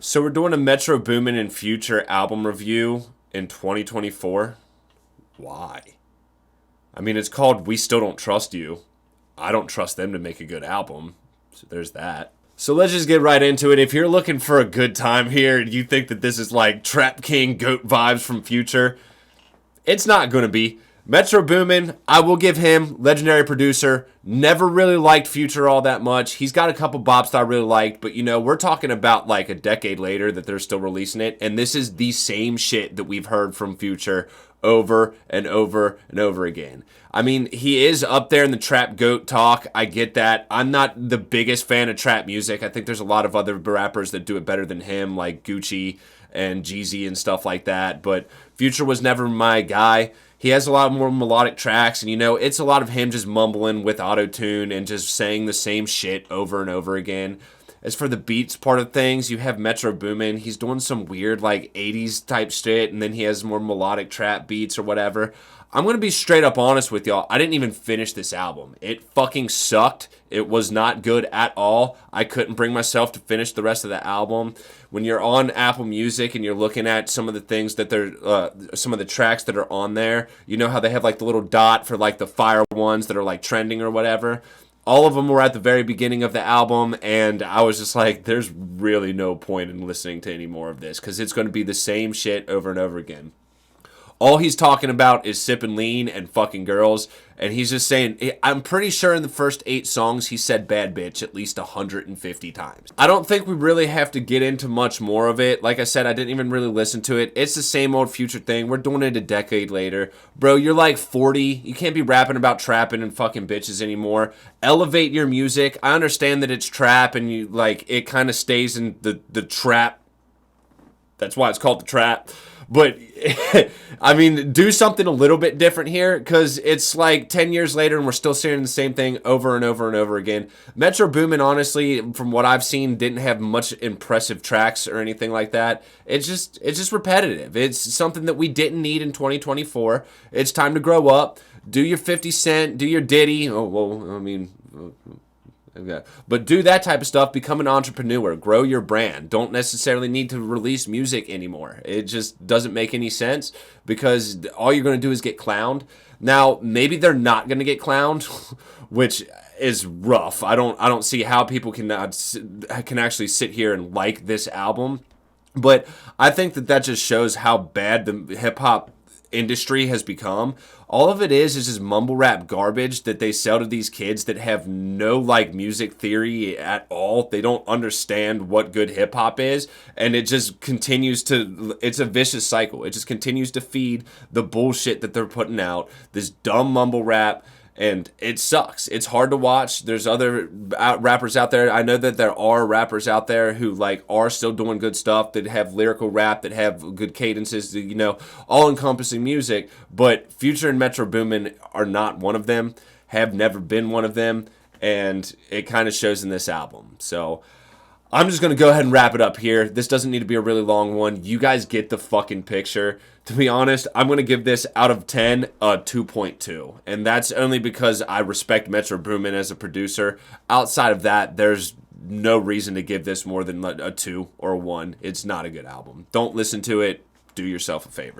So we're doing a Metro Boomin and Future album review in 2024. Why? I mean, it's called We Still Don't Trust You. I don't trust them to make a good album. So there's that. So let's just get right into it. If you're looking for a good time here and you think that this is like Trap King GOAT vibes from Future, it's not going to be. Metro Boomin, I will give him, legendary producer. Never really liked Future all that much. He's got a couple bops that I really liked, but you know, we're talking about like a decade later that they're still releasing it, and this is the same shit that we've heard from Future over and over and over again. I mean, he is up there in the trap goat talk. I get that. I'm not the biggest fan of trap music. I think there's a lot of other rappers that do it better than him, like Gucci and Jeezy and stuff like that, but Future was never my guy. He has a lot more melodic tracks, and you know, it's a lot of him just mumbling with auto-tune and just saying the same shit over and over again. As for the beats part of things, you have Metro Boomin. He's doing some weird like 80s type shit, and then he has more melodic trap beats or whatever. I'm going to be straight up honest with y'all. I didn't even finish this album. It fucking sucked. It was not good at all. I couldn't bring myself to finish the rest of the album. When you're on Apple Music and you're looking at some of the things that they're, some of the tracks that are on there, you know how they have like the little dot for like the fire ones that are like trending or whatever? All of them were at the very beginning of the album, and I was just like, there's really no point in listening to any more of this because it's going to be the same shit over and over again. All he's talking about is sipping lean and fucking girls, and he's just saying, I'm pretty sure in the first 8 songs he said bad bitch at least 150 times. I don't think we really have to get into much more of it. Like I said, I didn't even really listen to it. It's the same old Future thing. We're doing it a decade later. Bro, you're like 40. You can't be rapping about trapping and fucking bitches anymore. Elevate your music. I understand that it's trap and you like it kind of stays in the trap. That's why it's called the trap. But, I mean, do something a little bit different here because it's like 10 years later and we're still saying the same thing over and over and over again. Metro Boomin, honestly, from what I've seen, didn't have much impressive tracks or anything like that. It's just repetitive. It's something that we didn't need in 2024. It's time to grow up. Do your 50 Cent, do your Diddy. Oh, well, I mean... Okay. But do that type of stuff. Become an entrepreneur. Grow your brand. Don't necessarily need to release music anymore. It just doesn't make any sense because all you're going to do is get clowned. Now, maybe they're not going to get clowned, which is rough. I don't see how people can actually sit here and like this album. But I think that just shows how bad the hip-hop industry has become. All of it is just mumble rap garbage that they sell to these kids that have no like music theory at all. They don't understand what good hip hop is, and it just continues to, it's a vicious cycle. It just continues to feed the bullshit that they're putting out, this dumb mumble rap. And it sucks. It's hard to watch. There's other rappers out there. I know that there are rappers out there who like are still doing good stuff, that have lyrical rap, that have good cadences, you know, all-encompassing music. But Future and Metro Boomin are not one of them, have never been one of them, and it kind of shows in this album. So I'm just going to go ahead and wrap it up here. This doesn't need to be a really long one. You guys get the fucking picture. To be honest, I'm going to give this out of 10 a 2.2. And that's only because I respect Metro Boomin as a producer. Outside of that, there's no reason to give this more than a 2 or a 1. It's not a good album. Don't listen to it. Do yourself a favor.